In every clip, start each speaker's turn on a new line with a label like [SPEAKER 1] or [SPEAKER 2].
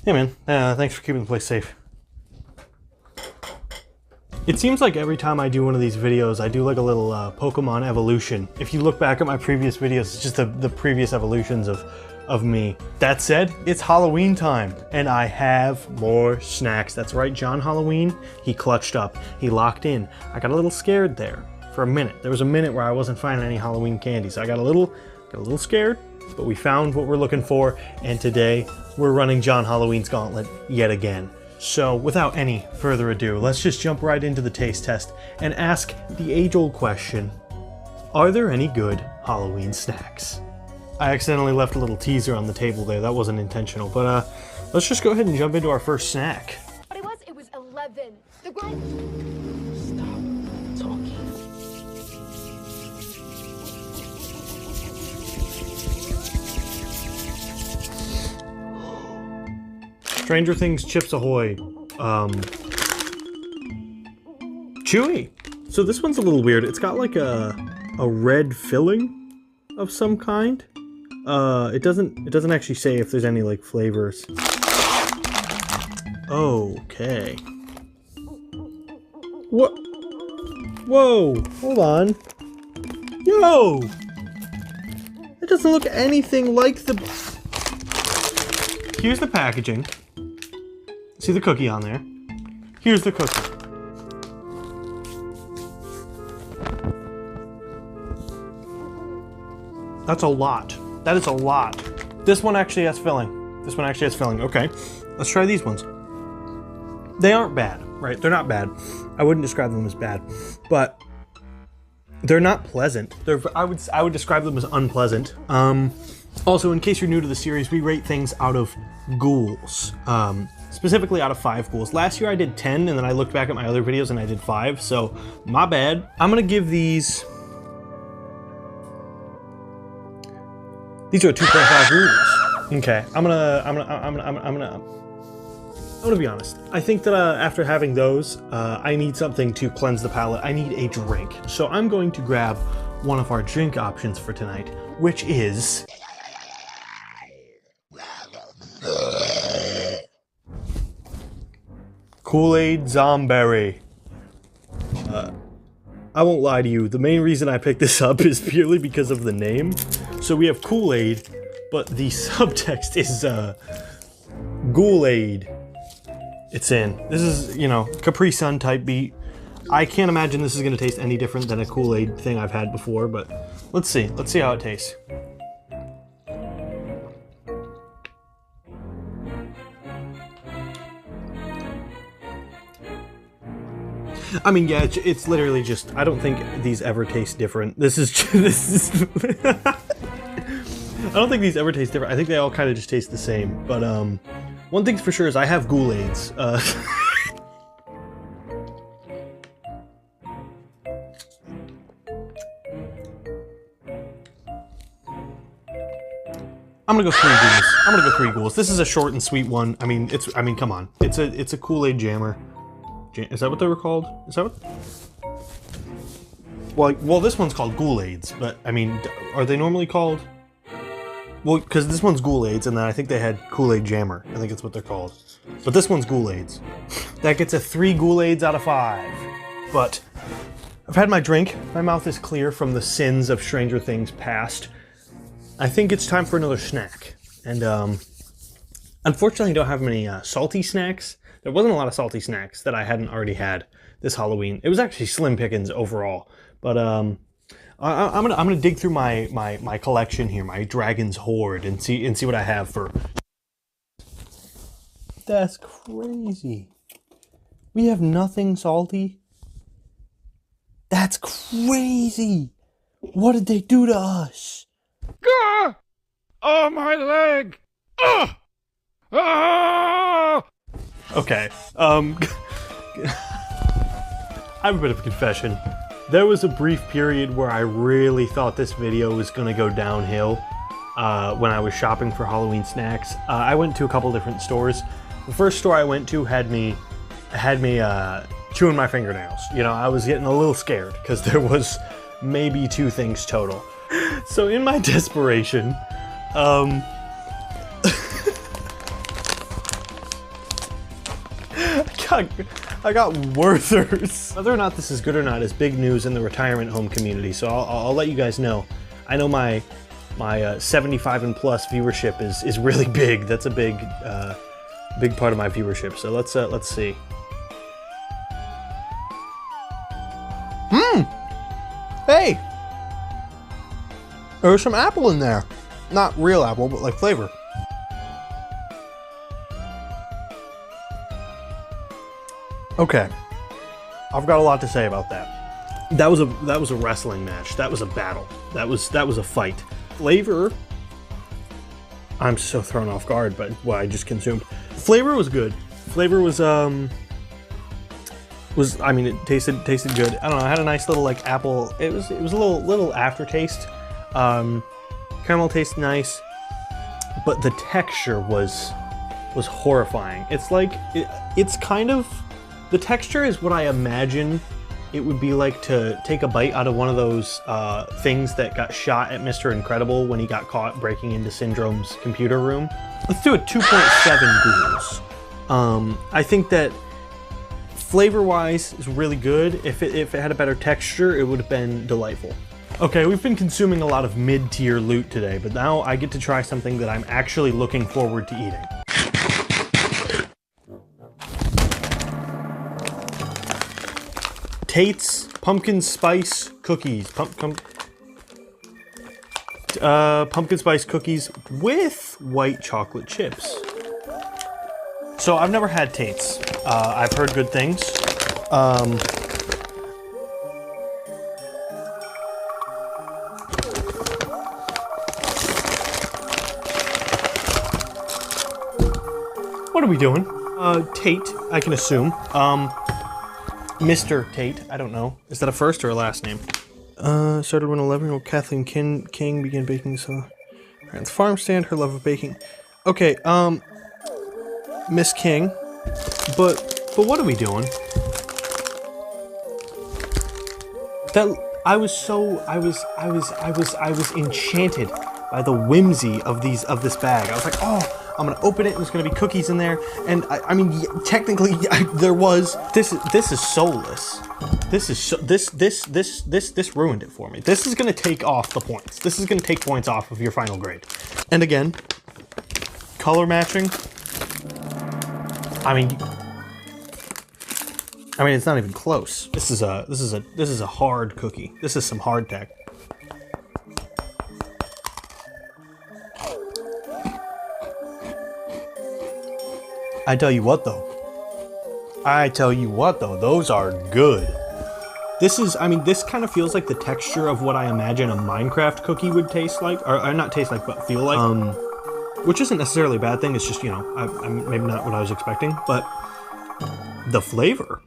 [SPEAKER 1] Hey man, thanks for keeping the place safe. It seems like every time I do one of these videos, I do like a little Pokemon evolution. If you look back at my previous videos, it's just the previous evolutions of me. That said, it's Halloween time, and I have more snacks. That's right, John Halloween, he clutched up, he locked in. I got a little scared there for a minute. There was a minute where I wasn't finding any Halloween candy, so I got a little scared, but we found what we're looking for, and today we're running John Halloween's gauntlet yet again. So without any further ado, let's just jump right into the taste test and ask the age-old question, are there any good Halloween snacks? I accidentally left a little teaser on the table there, that wasn't intentional, but let's just go ahead and jump into our first snack.
[SPEAKER 2] But it was 11. The girl...
[SPEAKER 3] Stop talking.
[SPEAKER 1] Stranger Things Chips Ahoy. Chewy. So this one's a little weird. It's got like a red filling of some kind. It doesn't actually say if there's any like flavors. Okay. What? Whoa! Hold on. Yo! It doesn't look anything like the... Here's the packaging. See the cookie on there? Here's the cookie. That's a lot. That is a lot. This one actually has filling. This one actually has filling. Okay, let's try these ones. They aren't bad, right? They're not bad. I wouldn't describe them as bad, but they're not pleasant. I would describe them as unpleasant. Also, in case you're new to the series, we rate things out of ghouls. Specifically out of 5 ghouls. Last year I did 10, and then I looked back at my other videos and I did 5, so my bad. I'm gonna give these... These are 2.5 ghouls. Okay, I'm gonna be honest. I think that after having those, I need something to cleanse the palate. I need a drink. So I'm going to grab one of our drink options for tonight, which is... Kool-Aid Zomberry. I won't lie to you, the main reason I picked this up is purely because of the name. So we have Kool-Aid, but the subtext is Ghoul-Aid. It's in. This is, you know, Capri Sun type beat. I can't imagine this is gonna taste any different than a Kool-Aid thing I've had before, but let's see. Let's see how it tastes. I mean, yeah, it's literally just, I don't think these ever taste different. I don't think these ever taste different. I think they all kind of just taste the same. But one thing's for sure is I have Ghoul-Aids. I'm gonna go 3 ghouls. I'm gonna go 3 ghouls. This is a short and sweet one. I mean, come on. It's a Kool-Aid jammer. Is that what they were called? Is that what? Well, this one's called Ghoul-Aids, but I mean, are they normally called? Well, because this one's Ghoul-Aids, and then I think they had Kool-Aid Jammer. I think that's what they're called. But this one's Ghoul-Aids. That gets a 3 Ghoul-Aids out of 5. But I've had my drink. My mouth is clear from the sins of Stranger Things past. I think it's time for another snack. And unfortunately, I don't have many salty snacks. There wasn't a lot of salty snacks that I hadn't already had this Halloween. It was actually slim pickings overall, but I'm gonna dig through my collection here, my Dragon's Hoard, and see what I have for. That's crazy. We have nothing salty. That's crazy. What did they do to us?
[SPEAKER 4] Gah! Oh, my leg! Ah! Ah!
[SPEAKER 1] Okay, I have a bit of a confession. There was a brief period where I really thought this video was gonna go downhill when I was shopping for Halloween snacks. I went to a couple different stores. The first store I went to had me chewing my fingernails. You know, I was getting a little scared because there was maybe 2 things total. So in my desperation, I got Werther's. Whether or not this is good or not is big news in the retirement home community, so I'll let you guys know. I know my 75 and plus viewership is really big. That's a big big part of my viewership. So let's see. Hey, there's some apple in there. Not real apple, but like flavor. Okay, I've got a lot to say about that. That was a wrestling match. That was a battle. That was a fight. Flavor. I'm so thrown off guard by what I just consumed. Flavor was good. Flavor was I mean, it tasted good. I don't know. I had a nice little like apple. It was a little aftertaste. Caramel tastes nice, but the texture was horrifying. It's like it's kind of, the texture is what I imagine it would be like to take a bite out of one of those things that got shot at Mr. Incredible when he got caught breaking into Syndrome's computer room. Let's do a 2.7 ghouls. I think that flavor-wise is really good. If it had a better texture, it would have been delightful. Okay, we've been consuming a lot of mid-tier loot today, but now I get to try something that I'm actually looking forward to eating. Tate's pumpkin spice cookies. Pumpkin spice cookies with white chocolate chips. So I've never had Tate's. I've heard good things. What are we doing? Tate, I can assume. Mr. Tate, I don't know. Is that a first or a last name? Started when 11-year-old Kathleen King began baking so parents' farm stand, her love of baking. Okay, Miss King, but what are we doing? That I was enchanted by the whimsy of this bag. I was like, oh, I'm gonna open it and there's gonna be cookies in there. And I mean, technically, there was. This is soulless. This ruined it for me. This is gonna take off the points. This is gonna take points off of your final grade. And again, color matching. I mean, it's not even close. This is a hard cookie. This is some hard tech. I tell you what though, those are good. This is, I mean, this kind of feels like the texture of what I imagine a Minecraft cookie would taste like, or not taste like, but feel like. Which isn't necessarily a bad thing, it's just, you know, maybe not what I was expecting, but the flavor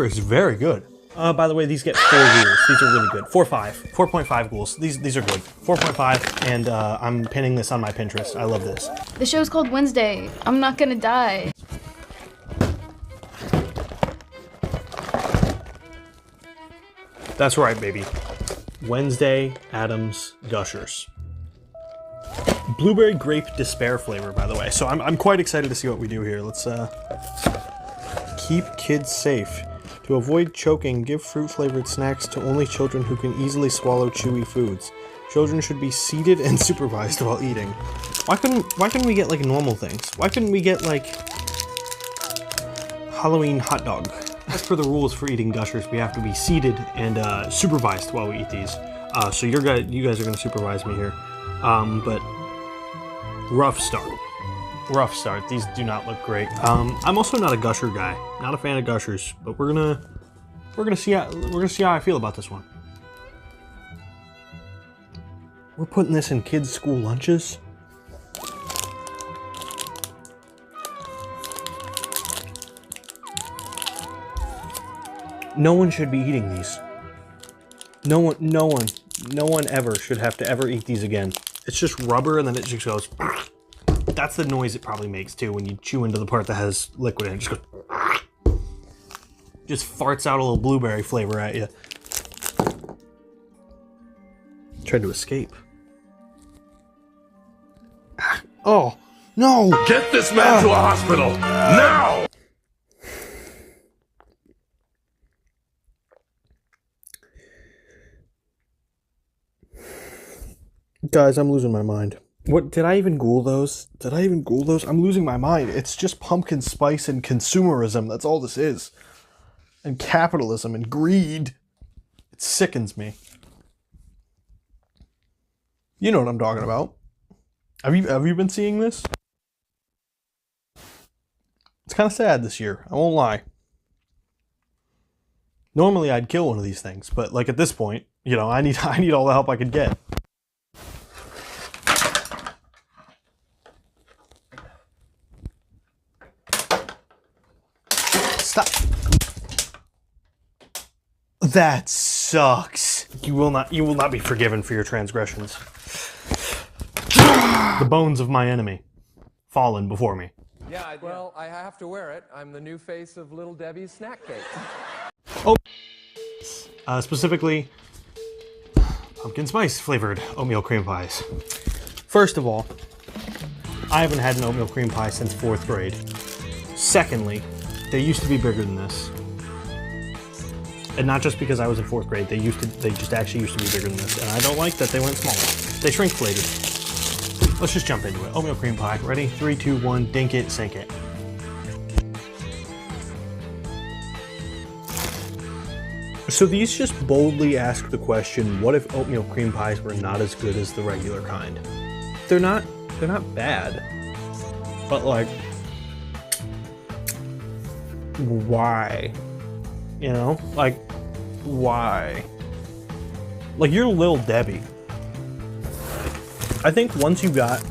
[SPEAKER 1] is very good. By the way, these get 4 ghouls. These are really good. 4.5 ghouls. These are good. 4.5, and I'm pinning this on my Pinterest. I love this.
[SPEAKER 2] The show's called Wednesday. I'm not gonna die.
[SPEAKER 1] That's right, baby. Wednesday Addams Gushers. Blueberry grape despair flavor, by the way. So I'm quite excited to see what we do here. Let's keep kids safe. To avoid choking, give fruit-flavored snacks to only children who can easily swallow chewy foods. Children should be seated and supervised while eating. Why couldn't we get like normal things? Why couldn't we get like Halloween hot dog? As per the rules for eating Gushers, we have to be seated and supervised while we eat these. So you guys are gonna supervise me here. But rough start. Rough start. These do not look great. I'm also not a Gusher guy. Not a fan of Gushers, but we're gonna see how I feel about this one. We're putting this in kids' school lunches. No one should be eating these. No one ever should have to ever eat these again. It's just rubber and then it just goes. That's the noise it probably makes too when you chew into the part that has liquid in it. Just goes. Just farts out a little blueberry flavor at you. Tried to escape. Oh, no!
[SPEAKER 4] Get this man to a hospital, now!
[SPEAKER 1] Guys, I'm losing my mind. What, did I even Google those? I'm losing my mind. It's just pumpkin spice and consumerism. That's all this is. And capitalism and greed. It sickens me. You know what I'm talking about. Have you been seeing this? It's kind of sad this year. I won't lie. Normally I'd kill one of these things, but like at this point, you know, I need all the help I could get. Stop. That sucks. You will not be forgiven for your transgressions. The bones of my enemy fallen before me.
[SPEAKER 3] Yeah, well, I have to wear it. I'm the new face of Little Debbie's snack cake.
[SPEAKER 1] Oh, specifically pumpkin spice flavored oatmeal cream pies. First of all, I haven't had an oatmeal cream pie since 4th grade. Secondly, they used to be bigger than this. And not just because I was in 4th grade, they just actually used to be bigger than this. And I don't like that they went smaller. They shrinkflated. Let's just jump into it. Oatmeal cream pie. Ready? 3, 2, 1, dink it, sink it. So these just boldly ask the question, what if oatmeal cream pies were not as good as the regular kind? They're not bad. But like, why? You know? Like, why? Like, you're Lil Debbie. I think once you got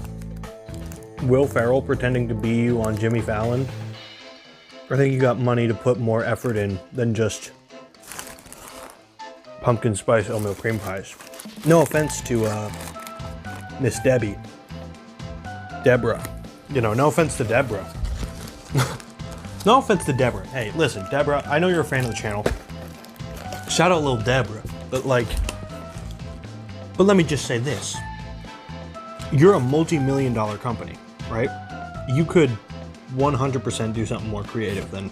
[SPEAKER 1] Will Ferrell pretending to be you on Jimmy Fallon, I think you got money to put more effort in than just pumpkin spice oatmeal cream pies. No offense to Miss Debbie. Deborah. You know, no offense to Deborah. No offense to Deborah. Hey, listen, Deborah, I know you're a fan of the channel. Shout out Lil Deborah. But let me just say this. You're a multi-million-dollar company, right? You could 100% do something more creative than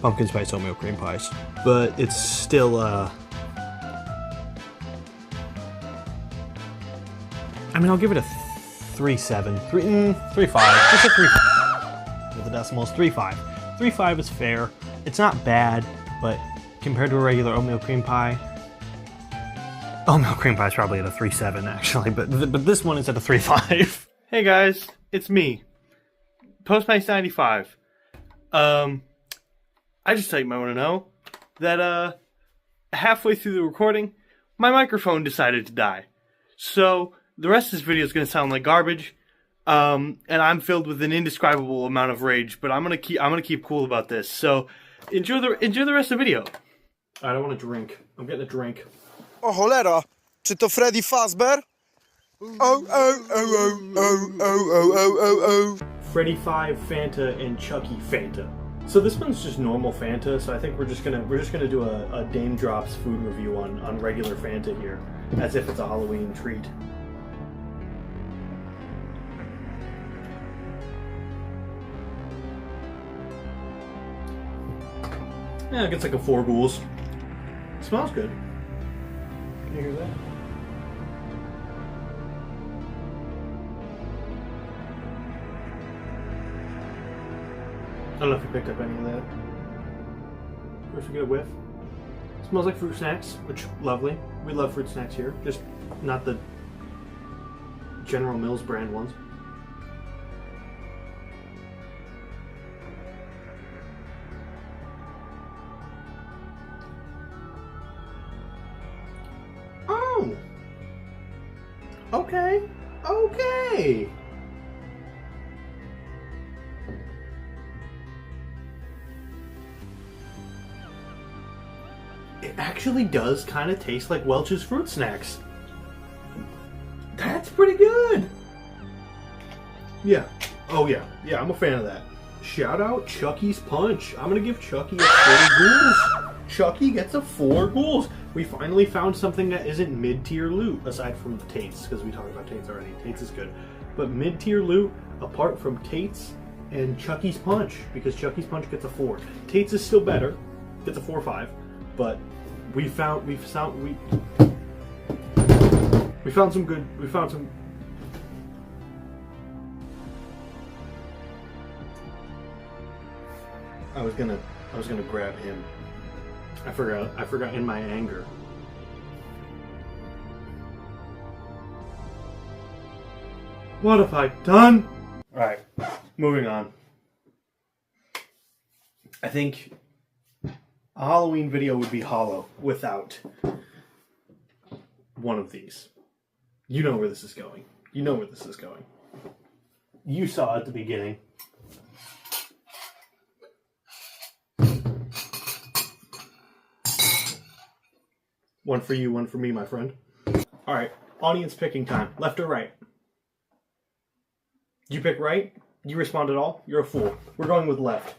[SPEAKER 1] pumpkin spice oatmeal cream pies. But it's still, I mean, I'll give it a 3.7, 3.5, just a 3.5. With the decimals, 3.5. 3.5 is fair. It's not bad, but compared to a regular oatmeal cream pie is probably at a 3.7 actually, but this one is at a 3.5. Hey guys, it's me, Postmates95. I just thought you might want to know that halfway through the recording, my microphone decided to die. So the rest of this video is going to sound like garbage, and I'm filled with an indescribable amount of rage. But I'm gonna keep cool about this. So enjoy the rest of the video. I don't want a drink. I'm getting a drink.
[SPEAKER 5] O cholera, czy to Freddy Fazbear?
[SPEAKER 1] Freddy 5 Fanta and Chucky Fanta. So this one's just normal Fanta. So I think we're just gonna do a Dame Drops food review on regular Fanta here, as if it's a Halloween treat. Yeah, it gets like a 4 ghouls. Smells good. Can you hear that? I don't know if you picked up any of that. First we get a whiff. Smells like fruit snacks, which lovely. We love fruit snacks here, just not the General Mills brand ones. Oh! Okay. Okay! It actually does kind of taste like Welch's Fruit Snacks. That's pretty good! Yeah. Oh yeah. Yeah, I'm a fan of that. Shout out Chucky's Punch. I'm gonna give Chucky a 4 ghouls. Chucky gets a 4 ghouls. We finally found something that isn't mid-tier loot, aside from Tate's, because we talked about Tate's already. Tate's is good. But mid-tier loot, apart from Tate's and Chucky's Punch, because Chucky's Punch gets a 4. Tate's is still better, gets a 4 or 5, but we found We found some good. We found some. I was gonna grab him. I forgot in my anger. What have I done? Alright, moving on. I think a Halloween video would be hollow without one of these. You know where this is going. You know where this is going. You saw at the beginning. One for you, one for me, my friend. Alright, audience picking time. Left or right? You pick right? You respond at all? You're a fool. We're going with left.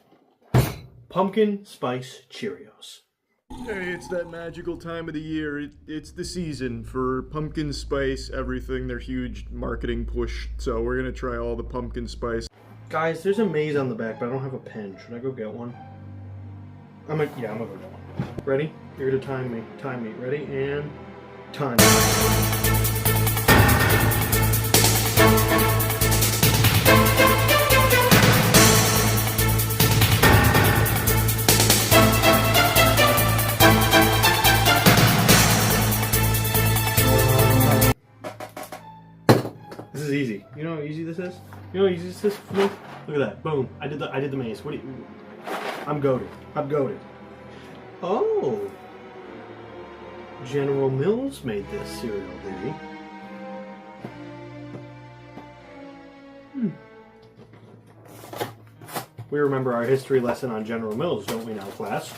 [SPEAKER 1] Pumpkin Spice Cheerios.
[SPEAKER 6] Hey, it's that magical time of the year. It's the season for pumpkin spice everything. Their huge marketing push. So we're gonna try all the pumpkin spice.
[SPEAKER 1] Guys, there's a maze on the back, but I don't have a pen. Should I go get one? I'm gonna go get one. Ready? You're gonna time me. Time me. Ready? And time. This is easy. You know how easy this is? You know how easy this is for me? Look at that. Boom. I did the maze. What do you... I'm goated. I'm goated. Oh. General Mills made this cereal, did he? We remember our history lesson on General Mills, don't we now, class?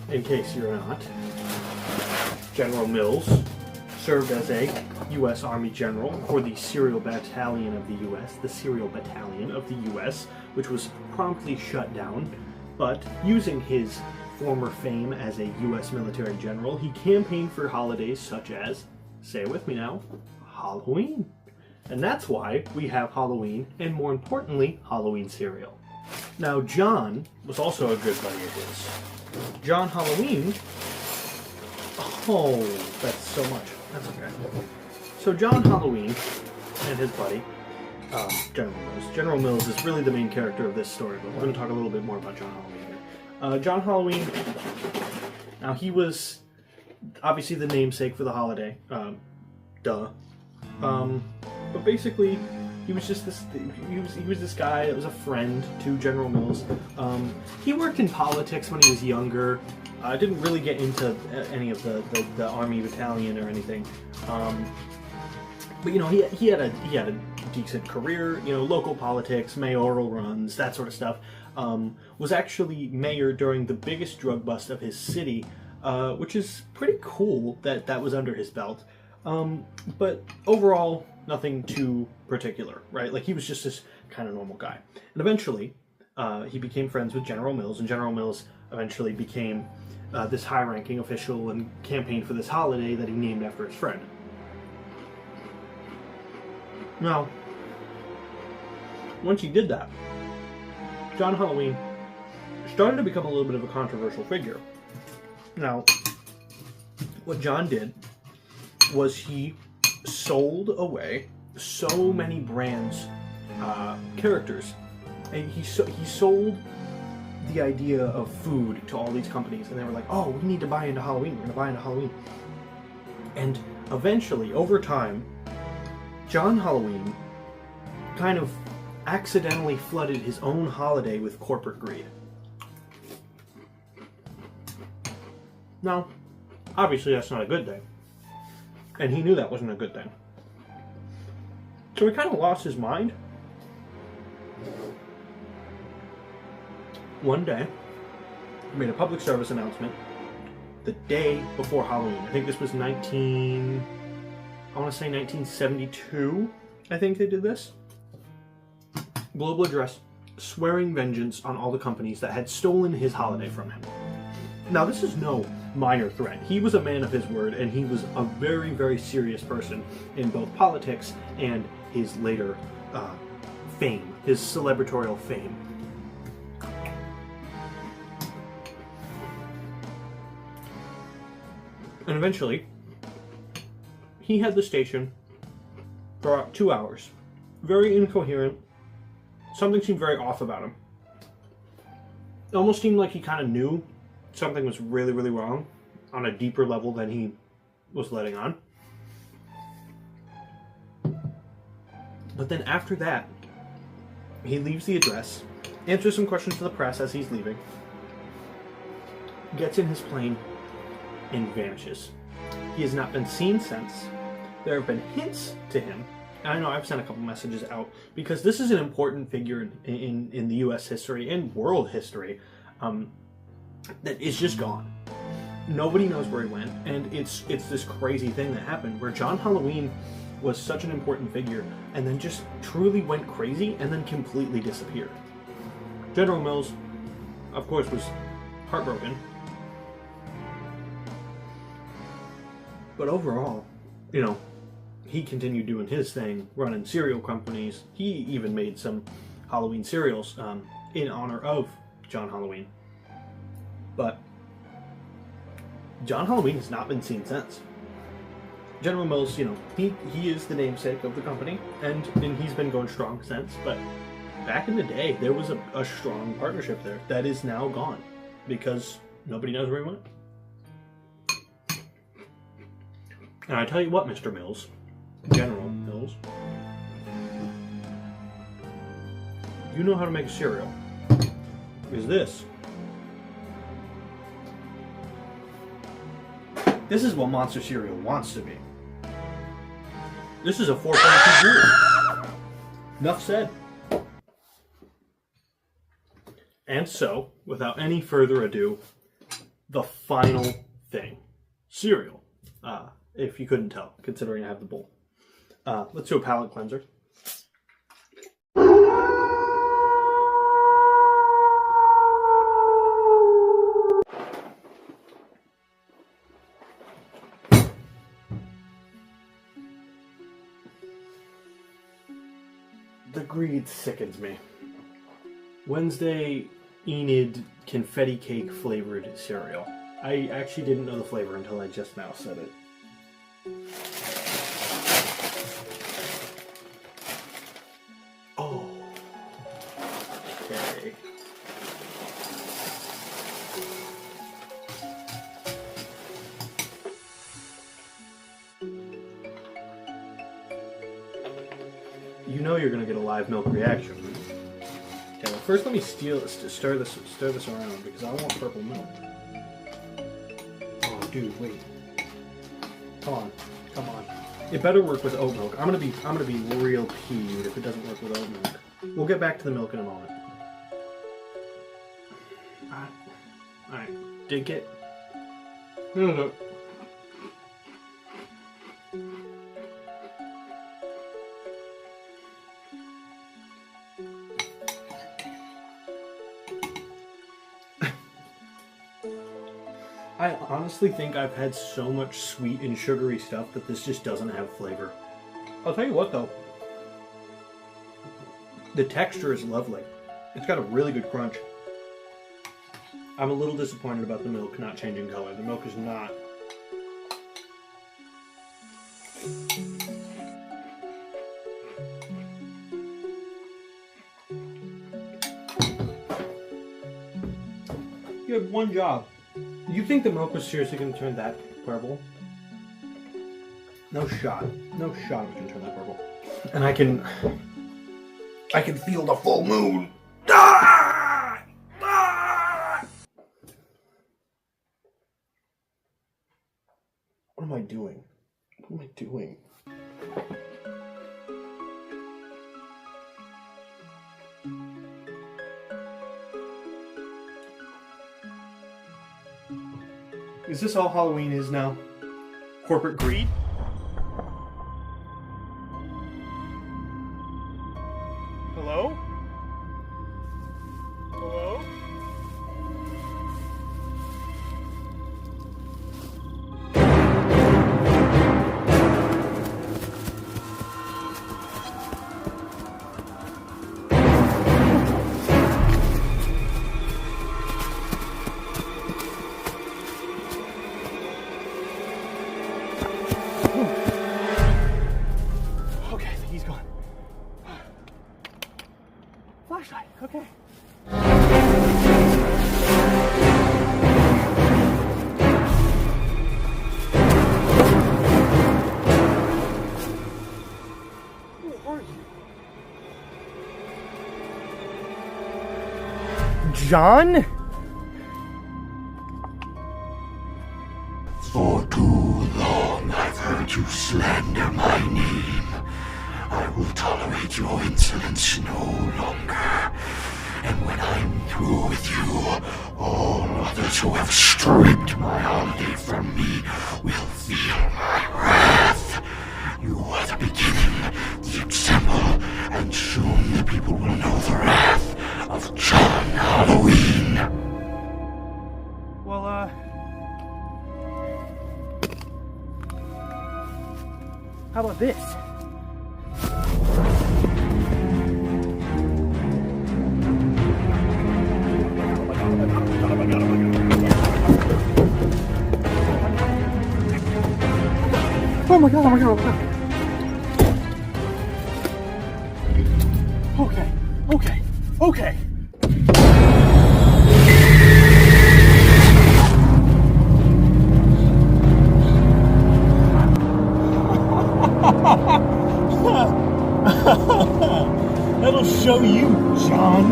[SPEAKER 1] In case you're not. General Mills served as a U.S. Army general for the Cereal Battalion of the U.S., the Cereal Battalion of the U.S., which was promptly shut down. But using his former fame as a U.S. military general, he campaigned for holidays such as, say it with me now, Halloween. And that's why we have Halloween, and more importantly, Halloween cereal. Now, John was also a good buddy of his. John Halloween... Oh, that's so much. That's okay. So John Halloween and his buddy, General Mills. General Mills is really the main character of this story, but we're going to talk a little bit more about John Halloween here. John Halloween, now he was obviously the namesake for the holiday. Duh. But basically, he was just this. He was this guy that was a friend to General Mills. He worked in politics when he was younger. Didn't really get into any of the army battalion or anything. But you know, he had a decent career. You know, local politics, mayoral runs, that sort of stuff. Was actually mayor during the biggest drug bust of his city, which is pretty cool that was under his belt. But overall, nothing too particular, right? Like, he was just this kind of normal guy. And eventually, he became friends with General Mills, and General Mills eventually became this high-ranking official and campaigned for this holiday that he named after his friend. Now, once he did that, John Halloween started to become a little bit of a controversial figure. Now, what John did was he sold away so many brands' characters, and he sold the idea of food to all these companies, and they were like, "Oh, we need to buy into Halloween. We're going to buy into Halloween." And eventually, over time, John Halloween kind of accidentally flooded his own holiday with corporate greed. Now, obviously, that's not a good thing. And he knew that wasn't a good thing. So he kind of lost his mind. One day, he made a public service announcement the day before Halloween. I think this was 1972, I think they did this. Global address swearing vengeance on all the companies that had stolen his holiday from him. Now, this is no minor threat. He was a man of his word, and he was a very, very serious person in both politics and his later fame, his celebratorial fame. And eventually, he had the station for about 2 hours. Very incoherent. Something seemed very off about him. It almost seemed like he kind of knew something was really, really wrong on a deeper level than he was letting on. But then after that, he leaves the address, answers some questions to the press as he's leaving, gets in his plane, and vanishes. He has not been seen since. There have been hints to him. And I know I've sent a couple messages out because this is an important figure in the U.S. history and world history that is just gone. Nobody knows where he went, and it's this crazy thing that happened where John Halloween was such an important figure and then just truly went crazy and then completely disappeared. General Mills, of course, was heartbroken. But overall, you know, he continued doing his thing, running cereal companies. He even made some Halloween cereals in honor of John Halloween. But John Halloween has not been seen since. General Mills, you know, he is the namesake of the company, and he's been going strong since. But back in the day, there was a strong partnership there that is now gone because nobody knows where he went. And I tell you what, Mr. Mills, General Mills, you know how to make a cereal. Is this? This is what Monster Cereal wants to be. This is a 4.2 Juice. Enough said. And so, without any further ado, the final thing. Cereal. If you couldn't tell, considering I have the bowl. Let's do a palate cleanser. The greed sickens me. Wednesday Enid confetti cake flavored cereal. I actually didn't know the flavor until I just now said it. Oh. Okay. You know you're gonna get a live milk reaction. Okay, well first let me stir this around because I want purple milk. Oh, dude, wait. Come on. It better work with oat milk. I'm gonna be real peeved if it doesn't work with oat milk. We'll get back to the milk in a moment. Alright. Dink it. No. I honestly think I've had so much sweet and sugary stuff that this just doesn't have flavor. I'll tell you what though. The texture is lovely. It's got a really good crunch. I'm a little disappointed about the milk not changing color. The milk is not. You had one job. You think the milk was seriously going to turn that purple? No shot. No shot it was going to turn that purple. And I can feel the full moon. Ah! Ah! What am I doing? What am I doing? Is this all Halloween is now? Corporate greed? Hello? Hello?
[SPEAKER 7] John?
[SPEAKER 8] For too long I've heard you slander my name. I will tolerate your insolence no longer. And when I'm through with you, all others who have stripped my holiday from me will feel my wrath. You are the beginning, the example, and soon the people will know the wrath of John Halloween.
[SPEAKER 7] Well, how about this? Oh my god, oh my god, oh my god. Okay, okay, okay.
[SPEAKER 1] That'll show you, John.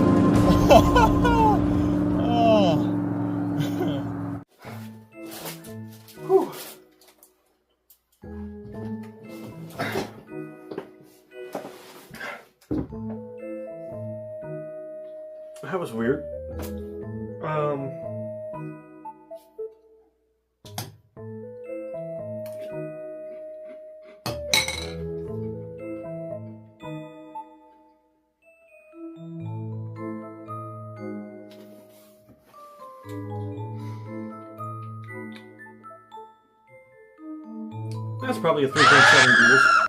[SPEAKER 1] That was weird. That's probably a 3.7 joules.